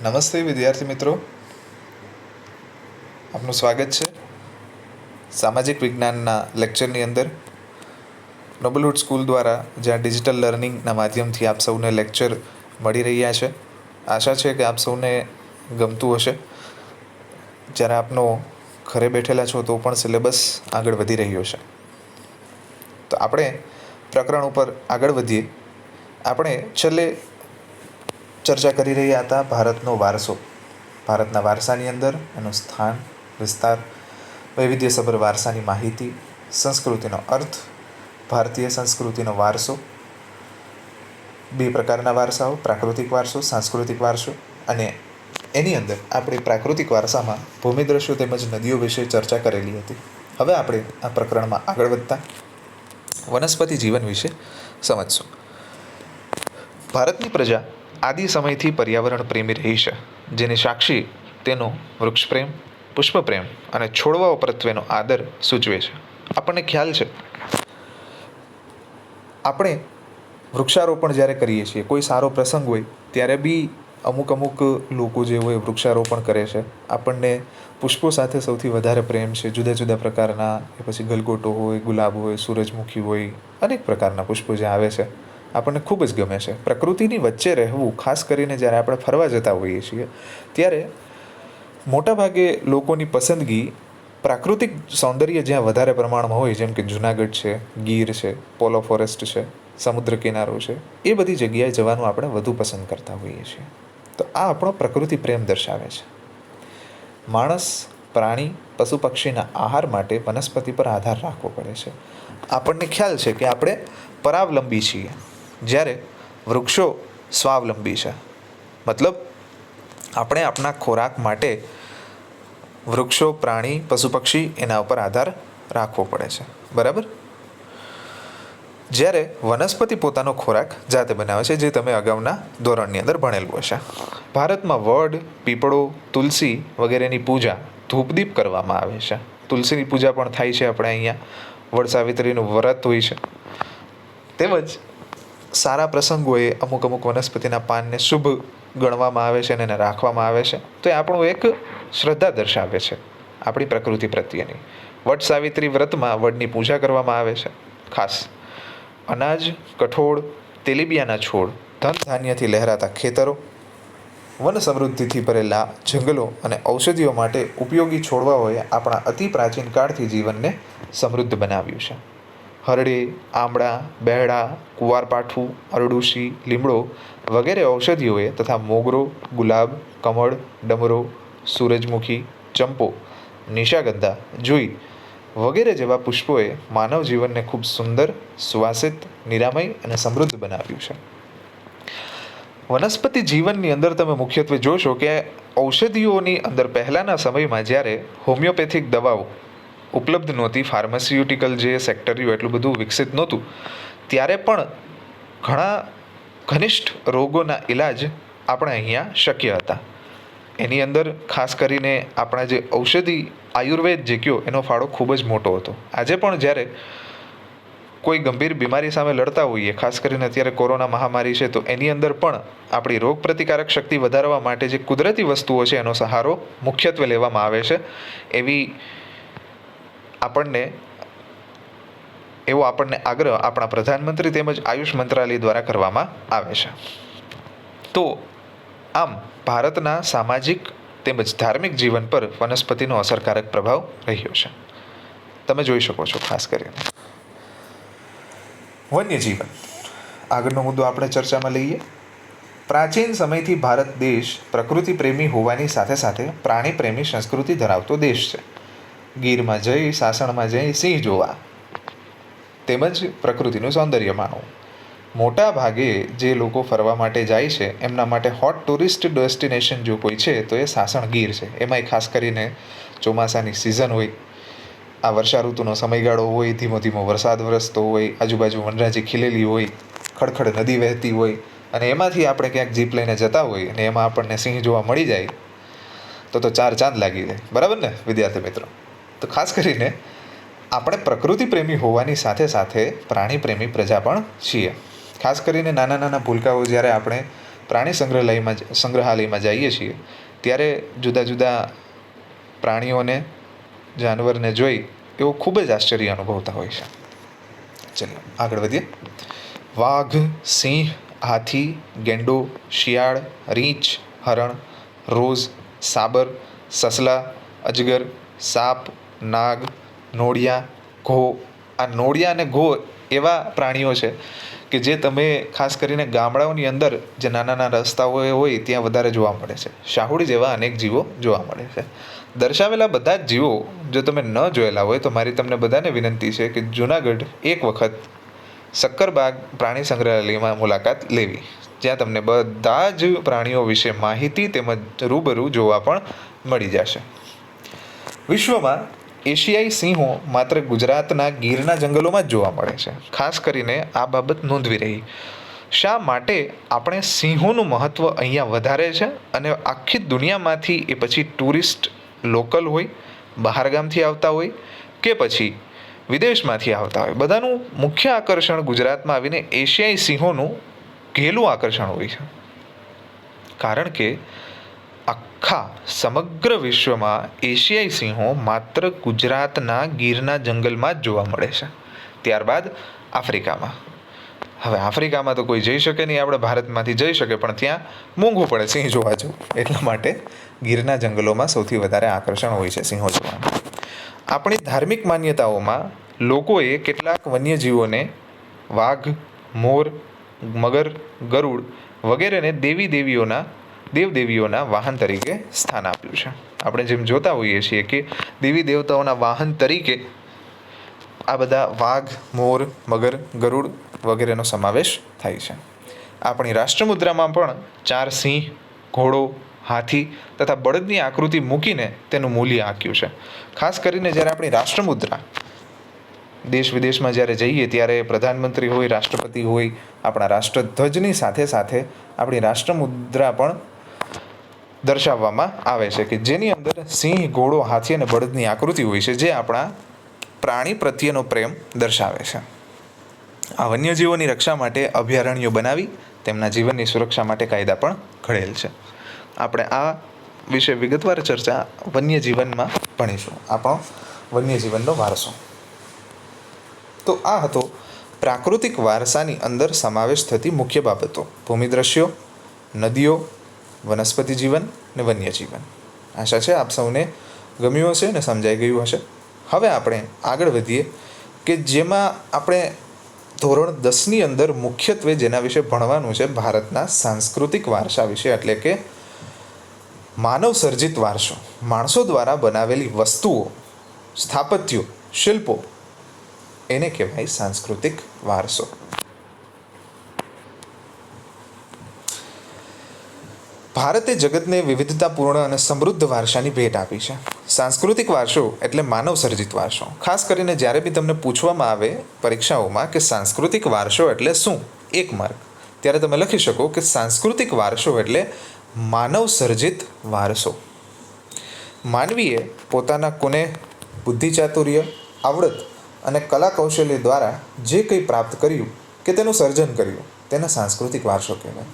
નમસ્તે વિદ્યાર્થી મિત્રો, આપનું સ્વાગત છે સામાજિક વિજ્ઞાનના લેક્ચરની અંદર. નોબલહુડ સ્કૂલ દ્વારા જ્યાં ડિજિટલ લર્નિંગના માધ્યમથી આપ સૌને લેક્ચર મળી રહ્યા છે. આશા છે કે આપ સૌને ગમતું હશે. જ્યારે આપનો ઘરે બેઠેલા છો તો પણ સિલેબસ આગળ વધી રહ્યો છે. તો આપણે પ્રકરણ ઉપર આગળ વધીએ. આપણે છેલ્લે ચર્ચા કરી રહ્યા હતા ભારતનો વારસો, ભારતના વારસાની અંદર એનું સ્થાન, વિસ્તાર, વૈવિધ્યસભર વારસાની માહિતી, સંસ્કૃતિનો અર્થ, ભારતીય સંસ્કૃતિનો વારસો, બે પ્રકારના વારસાઓ, પ્રાકૃતિક વારસો, સાંસ્કૃતિક વારસો. અને એની અંદર આપણે પ્રાકૃતિક વારસામાં ભૂમિદ્રશ્યો તેમજ નદીઓ વિશે ચર્ચા કરેલી હતી. હવે આપણે આ પ્રકરણમાં આગળ વધતા વનસ્પતિ જીવન વિશે સમજશું. ભારતની પ્રજા આદિ સમયથી પર્યાવરણ પ્રેમી રહી છે, જેની સાક્ષી તેનો વૃક્ષપ્રેમ, પુષ્પપ્રેમ અને છોડવાઓ પ્રત્યેનો આદર સૂચવે છે. આપણને ખ્યાલ છે, આપણે વૃક્ષારોપણ જ્યારે કરીએ છીએ, કોઈ સારો પ્રસંગ હોય ત્યારે બી અમુક લોકો જે હોય વૃક્ષારોપણ કરે છે. આપણને પુષ્પો સાથે સૌથી વધારે પ્રેમ છે. જુદા જુદા પ્રકારના, કે પછી ગલગોટો હોય, ગુલાબ હોય, સૂરજમુખી હોય, અનેક પ્રકારના પુષ્પો જે આવે છે આપણને ખૂબ જ ગમે છે. પ્રકૃતિની વચ્ચે રહેવું, ખાસ કરીને જ્યારે આપણે ફરવા જતા હોઈએ છીએ ત્યારે મોટાભાગે લોકોની પસંદગી પ્રાકૃતિક સૌંદર્ય જ્યાં વધારે પ્રમાણમાં હોય, જેમ કે જુનાગઢ છે, ગીર છે, પોલો ફોરેસ્ટ છે, સમુદ્ર કિનારો છે, એ બધી જગ્યાએ જવાનું આપણે વધુ પસંદ કરતા હોઈએ છીએ. તો આ આપણો પ્રકૃતિ પ્રેમ દર્શાવે છે. માણસ, પ્રાણી, પશુ પક્ષીના આહાર માટે વનસ્પતિ પર આધાર રાખવો પડે છે. આપણને ખ્યાલ છે કે આપણે પરાવલંબી છીએ, જ્યારે વૃક્ષો સ્વાવલંબી છે. મતલબ આપણે આપણા ખોરાક માટે વૃક્ષો, પ્રાણી, પશુ પક્ષી એના ઉપર આધાર રાખવો પડે છે. બરાબર? જ્યારે વનસ્પતિ પોતાનો ખોરાક જાતે બનાવે છે, જે તમે અગાઉના ધોરણની અંદર ભણેલું હશે. ભારતમાં વડ, પીપળો, તુલસી વગેરેની પૂજા ધૂપદીપ કરવામાં આવે છે. તુલસીની પૂજા પણ થાય છે આપણે અહીંયા. વડ સાવિત્રીનું વ્રત હોય છે. તેમજ સારા પ્રસંગોએ અમુક વનસ્પતિના પાનને શુભ ગણવામાં આવે છે અને એને રાખવામાં આવે છે. તો એ આપણું એક શ્રદ્ધા દર્શાવે છે આપણી પ્રકૃતિ પ્રત્યેની. વડ સાવિત્રી વ્રતમાં વડની પૂજા કરવામાં આવે છે. ખાસ અનાજ, કઠોળ, તેલીબિયાના છોડ, ધન ધાન્યથી લહેરાતા ખેતરો, વન સમૃદ્ધિથી ભરેલા જંગલો અને ઔષધિઓ માટે ઉપયોગી છોડવાઓએ આપણા અતિ પ્રાચીન કાળથી જીવનને સમૃદ્ધ બનાવ્યું છે. હરડે, આમળા, બેહડા, કુંવારપાઠું, અરડુસી, લીમડો વગેરે ઔષધિઓએ તથા મોગરો, ગુલાબ, કમળ, ડમરો, સૂરજમુખી, ચંપો, નિશાગંધા, જુઈ વગેરે જેવા પુષ્પોએ માનવ જીવનને ખૂબ સુંદર, સુવાસિત, નિરામય અને સમૃદ્ધ બનાવ્યું છે. વનસ્પતિ જીવનની અંદર તમે મુખ્યત્વે જોશો કે ઔષધિઓની અંદર પહેલાંના સમયમાં જ્યારે હોમિયોપેથિક દવાઓ ઉપલબ્ધ નહોતી, ફાર્માસ્યુટિકલ જે સેક્ટર રહ્યું એટલું બધું વિકસિત નહોતું, ત્યારે પણ ઘણા ઘનિષ્ઠ રોગોના ઇલાજ આપણે અહીંયા શક્ય હતા. એની અંદર ખાસ કરીને આપણા જે ઔષધિ આયુર્વેદ જે કયો એનો ફાળો ખૂબ જ મોટો હતો. આજે પણ જ્યારે કોઈ ગંભીર બીમારી સામે લડતા હોઈએ, ખાસ કરીને અત્યારે કોરોના મહામારી છે, તો એની અંદર પણ આપણી રોગ પ્રતિકારક શક્તિ વધારવા માટે જે કુદરતી વસ્તુઓ છે એનો સહારો મુખ્યત્વે લેવામાં આવે છે. એવો આપણને આગ્રહ આપણા પ્રધાનમંત્રી તેમજ આયુષ મંત્રાલય દ્વારા કરવામાં આવે છે. તો આમ ભારતના સામાજિક તેમજ ધાર્મિક જીવન પર વનસ્પતિનો અસરકારક પ્રભાવ રહ્યો છે. તમે જોઈ શકો છો. ખાસ કરીને વન્યજીવન આગળનો મુદ્દો આપણે ચર્ચામાં લઈએ. પ્રાચીન સમયથી ભારત દેશ પ્રકૃતિ પ્રેમી હોવાની સાથે સાથે પ્રાણી પ્રેમી સંસ્કૃતિ ધરાવતો દેશ છે. ગીરમાં જઈ, સાસણમાં જઈ સિંહ જોવા તેમજ પ્રકૃતિનું સૌંદર્ય માણવું. મોટા ભાગે જે લોકો ફરવા માટે જાય છે એમના માટે હોટ ટુરિસ્ટ ડેસ્ટિનેશન જો કોઈ છે તો એ સાસણ ગીર છે. એમાંય ખાસ કરીને ચોમાસાની સિઝન હોય, આ વર્ષા ઋતુનો સમયગાળો હોય, ધીમો ધીમો વરસાદ વરસતો હોય, આજુબાજુ વનરાજી ખીલેલી હોય, ખડખડ નદી વહેતી હોય, અને એમાંથી આપણે ક્યાંક જીપ લઈને જતા હોય અને એમાં આપણને સિંહ જોવા મળી જાય તો ચાર ચાંદ લાગી જાય. બરાબર ને વિદ્યાર્થી મિત્રો? તો ખાસ કરીને આપણે પ્રકૃતિ પ્રેમી હોવાની સાથે સાથે પ્રાણી પ્રેમી પ્રજા પણ છીએ. ખાસ કરીને નાના નાના ભૂલકાઓ જ્યારે આપણે પ્રાણી સંગ્રહાલયમાં જઈએ છીએ ત્યારે જુદા જુદા પ્રાણીઓને, જાનવરને જોઈ એવો ખૂબ જ આશ્ચર્ય અનુભવતા હોય છે. ચલો આગળ વધીએ. વાઘ, સિંહ, હાથી, ગેંડો, શિયાળ, રીંછ, હરણ, રોઝ, સાબર, સસલા, અજગર, સાપ, નાગ, નોળિયા, ઘો. આ નોળિયા અને ઘો એવા પ્રાણીઓ છે કે જે તમે ખાસ કરીને ગામડાઓની અંદર જે નાના નાના રસ્તાઓ હોય ત્યાં વધારે જોવા મળે છે. શાહુડી જેવા અનેક જીવો જોવા મળે છે. દર્શાવેલા બધા જ જીવો જો તમે ન જોયેલા હોય તો મારી તમને બધાને વિનંતી છે કે જૂનાગઢ એક વખત સક્કરબાગ પ્રાણી સંગ્રહાલયમાં મુલાકાત લેવી, જ્યાં તમને બધા જ પ્રાણીઓ વિશે માહિતી તેમજ રૂબરૂ જોવા પણ મળી જશે. વિશ્વમાં એશિયાઈ સિંહો માત્ર ગુજરાતના ગીરના જંગલોમાં જ જોવા મળે છે. ખાસ કરીને આ બાબત નોંધવી રહી. શા માટે આપણે સિંહોનું મહત્ત્વ અહીંયા વધારે છે અને આખી દુનિયામાંથી એ પછી ટુરિસ્ટ લોકલ હોય, બહારગામથી આવતા હોય કે પછી વિદેશમાંથી આવતા હોય, બધાનું મુખ્ય આકર્ષણ ગુજરાતમાં આવીને એશિયાઈ સિંહોનું ઘેલું આકર્ષણ હોય છે. કારણ કે આખા સમગ્ર વિશ્વમાં એશિયાઈ સિંહો માત્ર ગુજરાતના ગીરના જંગલમાં જ જોવા મળે છે. ત્યારબાદ આફ્રિકામાં. હવે આફ્રિકામાં તો કોઈ જઈ શકે નહીં, આપણે ભારતમાંથી જઈ શકે પણ ત્યાં મોંઘું પડે સિંહ જોવા જવું. એટલા માટે ગીરના જંગલોમાં સૌથી વધારે આકર્ષણ હોય છે સિંહો જોવાનું. આપણી ધાર્મિક માન્યતાઓમાં લોકોએ કેટલાક વન્યજીવોને વાઘ, મોર, મગર, ગરુડ વગેરેને દેવીઓના વાહન તરીકે સ્થાન આપ્યું છે. આપણે જેમ જોતા હોઈએ છીએ કે દેવી દેવતાઓના વાહન તરીકે આ બધા વાઘ, મોર, મગર, ગરુડ વગેરેનો સમાવેશ થાય છે. આપણી રાષ્ટ્રમુદ્રામાં પણ 4 સિંહ, ઘોડો, હાથી તથા બળદની આકૃતિ મૂકીને તેનું મૂલ્ય આંક્યું છે. ખાસ કરીને જ્યારે આપણી રાષ્ટ્રમુદ્રા દેશ વિદેશમાં જ્યારે જઈએ ત્યારે પ્રધાનમંત્રી હોય, રાષ્ટ્રપતિ હોય, આપણા રાષ્ટ્રધ્વજની સાથે સાથે આપણી રાષ્ટ્રમુદ્રા પણ દર્શાવવામાં આવે છે કે જેની અંદર સિંહ, ઘોડો, હાથી અને બળદની આકૃતિ હોય છે, જે આપણા પ્રાણી પ્રત્યેનો પ્રેમ દર્શાવે છે. આ વન્યજીવોની રક્ષા માટે અભયારણ્યો બનાવી તેમના જીવનની સુરક્ષા માટે કાયદા પણ ઘડેલ છે. આપણે આ વિશે વિગતવાર ચર્ચા વન્યજીવનમાં ભણીશું, આપણો વન્યજીવનનો વારસો. તો આ હતો પ્રાકૃતિક વારસાની અંદર સમાવેશ થતી મુખ્ય બાબતો: ભૂમિદ્રશ્યો, નદીઓ, વનસ્પતિ જીવન અને વન્યજીવન. આશા છે આપ સૌને ગમ્યું હશે અને સમજાઈ ગયું હશે. હવે આપણે આગળ વધીએ કે જેમાં આપણે ધોરણ 10ની અંદર મુખ્યત્વે જેના વિશે ભણવાનું છે ભારતના સાંસ્કૃતિક વારસા વિશે, એટલે કે માનવ સર્જિત વારસો, માણસો દ્વારા બનાવેલી વસ્તુઓ, સ્થાપત્યો, શિલ્પો, એને કહેવાય સાંસ્કૃતિક વારસો. ભારતે જગતને વિવિધતાપૂર્ણ અને સમૃદ્ધ વારસાની ભેટ આપી છે. સાંસ્કૃતિક વારસો એટલે માનવ સર્જિત વારસો. ખાસ કરીને જ્યારે બી તમને પૂછવામાં આવે પરીક્ષાઓમાં કે સાંસ્કૃતિક વારસો એટલે શું, 1 માર્ક, ત્યારે તમે લખી શકો કે સાંસ્કૃતિક વારસો એટલે માનવ સર્જિત વારસો. માનવીએ પોતાના કુનેહ, બુદ્ધિ ચાતુર્ય, આવડત અને કલા કૌશલ્ય દ્વારા જે કંઈ પ્રાપ્ત કર્યું કે તેનું સર્જન કર્યું તેને સાંસ્કૃતિક વારસો કહેવાય.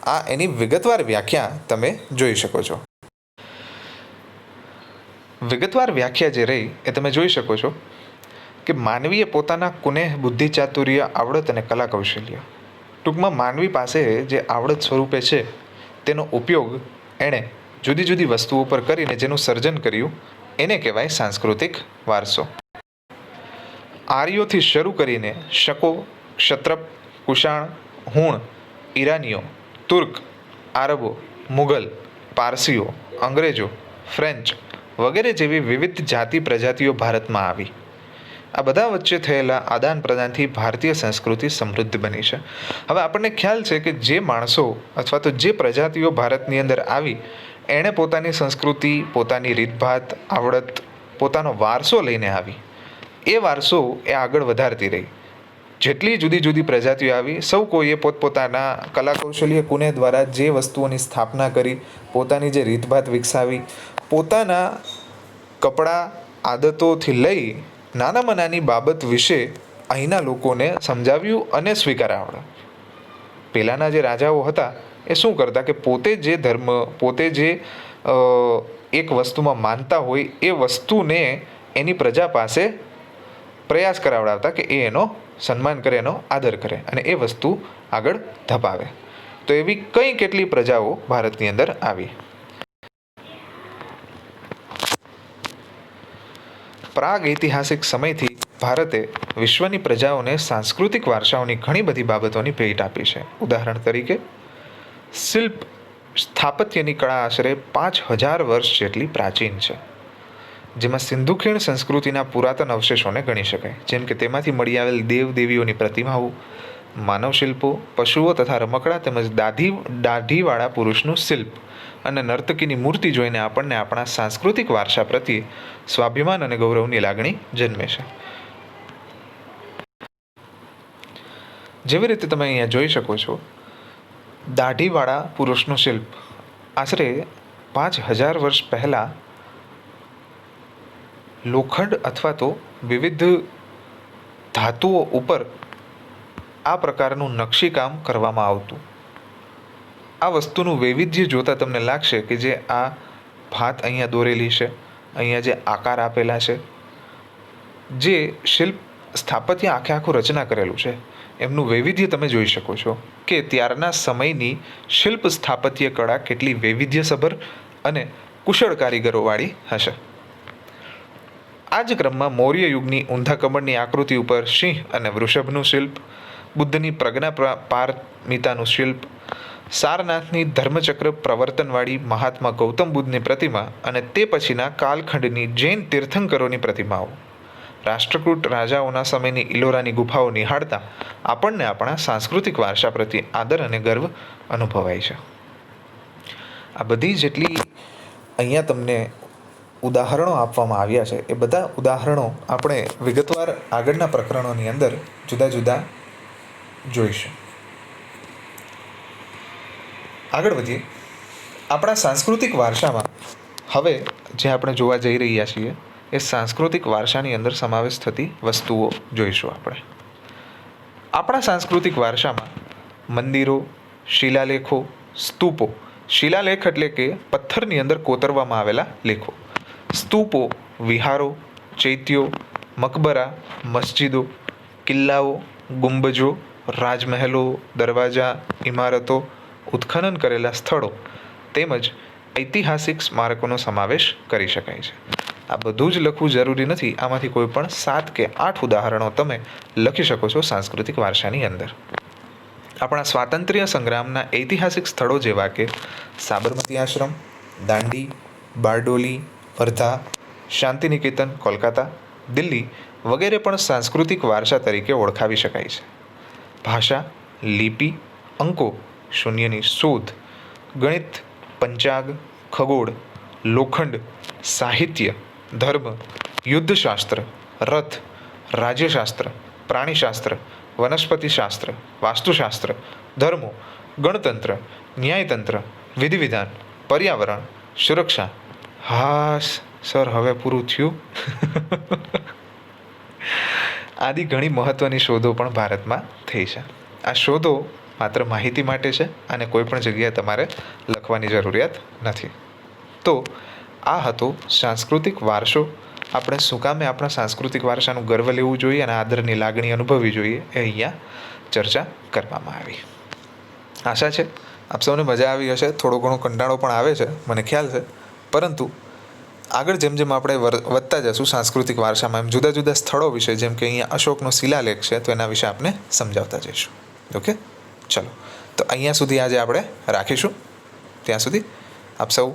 આ એની વિગતવાર વ્યાખ્યા તમે જોઈ શકો છો. વિગતવાર વ્યાખ્યા જે રહી એ તમે જોઈ શકો છો કે માનવીએ પોતાના કુનેહ, બુદ્ધિ ચાતુર્ય, આવડત અને કલા કૌશલ્ય, ટૂંકમાં માનવી પાસે જે આવડત સ્વરૂપે છે તેનો ઉપયોગ એણે જુદી જુદી વસ્તુઓ પર કરીને જેનું સર્જન કર્યું એને કહેવાય સાંસ્કૃતિક વારસો. આર્યોથી શરૂ કરીને શકો, ક્ષત્રપ, કુષાણ, હુણ, ઈરાનીઓ, તુર્ક, આરબો, મુઘલ, પારસીઓ, અંગ્રેજો, ફ્રેન્ચ વગેરે જેવી વિવિધ જાતિ પ્રજાતિઓ ભારતમાં આવી. આ બધા વચ્ચે થયેલા આદાન પ્રદાનથી ભારતીય સંસ્કૃતિ સમૃદ્ધ બની છે. હવે આપણને ખ્યાલ છે કે જે માણસો અથવા તો જે પ્રજાતિઓ ભારતની અંદર આવી એણે પોતાની સંસ્કૃતિ, પોતાની રીતભાત, આવડત, પોતાનો વારસો લઈને આવી. એ વારસો એ આગળ વધારતી રહી. જેટલી જુદી જુદી પ્રજાતિઓ આવી, સૌ કોઈએ પોતપોતાના કલા કૌશલ્ય કુનેહ દ્વારા જે વસ્તુઓની સ્થાપના કરી, પોતાની જે રીતભાત વિકસાવી, પોતાના કપડાં, આદતોથી લઈ નાનામાં નાની બાબત વિશે અહીંના લોકોને સમજાવ્યું અને સ્વીકારાવ્યું. પહેલાંના જે રાજાઓ હતા એ શું કરતા કે પોતે જે ધર્મ, પોતે જે એક વસ્તુમાં માનતા હોય એ વસ્તુને એની પ્રજા પાસે પ્રયાસ કરાવડાવતા કે એ એનો સન્માન કરે, એનો આદર કરે અને એ વસ્તુ આગળ ધપાવે. તો એવી કઈ કેટલી પ્રજાઓ ભારતની અંદર આવી. પ્રાગ ઐતિહાસિક સમયથી ભારતે વિશ્વની પ્રજાઓને સાંસ્કૃતિક વારસાઓની ઘણી બધી બાબતોની ભેટ આપી છે. ઉદાહરણ તરીકે શિલ્પ સ્થાપત્યની કળા આશરે 5000 વર્ષ જેટલી પ્રાચીન છે, જેમાં સિંધુ ખીણ સંસ્કૃતિના પુરાતન અવશેષોને ગણી શકાય. જેમ કે તેમાંથી મળી આવેલ દેવદેવીઓની પ્રતિમાઓ, માનવ શિલ્પો, પશુઓ તથા રમકડા તેમજ દાઢીવાળા પુરુષનું શિલ્પ અને નર્તકીની મૂર્તિ જોઈને આપણને આપણા સાંસ્કૃતિક વારસા પ્રત્યે સ્વાભિમાન અને ગૌરવની લાગણી જન્મે છે. જેવી રીતે તમે અહીંયા જોઈ શકો છો, દાઢીવાળા પુરુષનું શિલ્પ આશરે 5000 વર્ષ પહેલાં લોખંડ અથવા તો વિવિધ ધાતુઓ ઉપર આ પ્રકારનું નકશીકામ કરવામાં આવતું. આ વસ્તુનું વૈવિધ્ય જોતાં તમને લાગશે કે જે આ ભાત અહીંયા દોરેલી છે, અહીંયા જે આકાર આપેલા છે, જે શિલ્પ સ્થાપત્ય આખું રચના કરેલું છે, એમનું વૈવિધ્ય તમે જોઈ શકો છો કે ત્યારના સમયની શિલ્પ સ્થાપત્ય કળા કેટલી વૈવિધ્યસભર અને કુશળ કારીગરોવાળી હશે. આ જ ક્રમમાં મૌર્ય યુગની ઊંધા કમળની આકૃતિ ઉપર સિંહ અને વૃષભનું શિલ્પ, બુદ્ધની પ્રજ્ઞા પારમિતાનું શિલ્પ, સારનાથની ધર્મચક્ર પ્રવર્તનવાળી મહાત્મા ગૌતમ બુદ્ધની પ્રતિમા અને તે પછીના કાલખંડની જૈન તીર્થંકરોની પ્રતિમાઓ, રાષ્ટ્રકૂટ રાજાઓના સમયની ઇલોરાની ગુફાઓ નિહાળતા આપણને આપણા સાંસ્કૃતિક વારસા પ્રત્યે આદર અને ગર્વ અનુભવાય છે. આ બધી જેટલી અહીંયા તમને ઉદાહરણો આપવામાં આવ્યા છે, એ બધા ઉદાહરણો આપણે વિગતવાર આગળના પ્રકરણોની અંદર જુદા જુદા જોઈશું. આગળ વધીએ. આપણા સાંસ્કૃતિક વારસામાં હવે જે આપણે જોવા જઈ રહ્યા છીએ એ સાંસ્કૃતિક વારસાની અંદર સમાવેશ થતી વસ્તુઓ જોઈશું આપણે. આપણા સાંસ્કૃતિક વારસામાં મંદિરો, શિલાલેખો, સ્તૂપો. શિલાલેખ એટલે કે પથ્થરની અંદર કોતરવામાં આવેલા લેખો. સ્તૂપો વિહારો, ચૈત્યો, મકબરા, મસ્જિદો, કિલ્લાઓ, ગુંબજો, રાજમહેલો, દરવાજા, ઇમારતો, ઉત્ખનન કરેલા સ્થળો તેમજ ઐતિહાસિક સ્મારકોનો સમાવેશ કરી શકાય છે. આ બધું જ લખવું જરૂરી નથી. આમાંથી કોઈ પણ 7 કે 8 ઉદાહરણો તમે લખી શકો છો સાંસ્કૃતિક વારસાની અંદર. આપણા સ્વાતંત્ર્ય સંગ્રામના ઐતિહાસિક સ્થળો જેવા કે સાબરમતી આશ્રમ, દાંડી, બારડોલી, વર્ધા, શાંતિનિકેતન કોલકાતા, દિલ્હી વગેરે પણ સાંસ્કૃતિક વારસા તરીકે ઓળખાવી શકાય છે. ભાષા, લિપિ, અંકો, શૂન્યની શોધ, ગણિત, પંચાગ, ખગોળ, લોખંડ, સાહિત્ય, ધર્મ, યુદ્ધશાસ્ત્ર, રથ, રાજ્યશાસ્ત્ર, પ્રાણીશાસ્ત્ર, વનસ્પતિશાસ્ત્ર, વાસ્તુશાસ્ત્ર, ધર્મો, ગણતંત્ર, ન્યાયતંત્ર, વિધિવિધાન, પર્યાવરણ, સુરક્ષા. હા સર, હવે પૂરું થયું. આદિ ઘણી મહત્વની શોધો પણ ભારતમાં થઈ છે. આ શોધો માત્ર માહિતી માટે છે અને કોઈ પણ જગ્યાએ તમારે લખવાની જરૂરિયાત નથી. તો આ હતો સાંસ્કૃતિક વારસો. આપણે શું કામે આપણા સાંસ્કૃતિક વારસાનું ગર્વ લેવું જોઈએ અને આદરની લાગણી અનુભવવી જોઈએ એ અહીંયા ચર્ચા કરવામાં આવી. આશા છે આપ સૌને મજા આવી હશે. થોડો ઘણો કંટાળો પણ આવે છે, મને ખ્યાલ છે, પરંતુ આગળ જેમ જેમ આપણે વધતા જશું સાંસ્કૃતિક વારસામાં, એમ જુદા જુદા સ્થળો વિશે, જેમ કે અહીંયા અશોકનો શિલાલેખ છે, તો એના વિશે આપણે સમજાવતા જઈશું. ઓકે, ચલો. તો અહીંયા સુધી આજે આપણે રાખીશું. ત્યાં સુધી આપ સૌ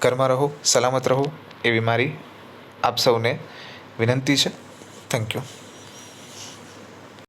ઘરમાં રહો, સલામત રહો એવી મારી આપ સૌને વિનંતી છે. Thank you.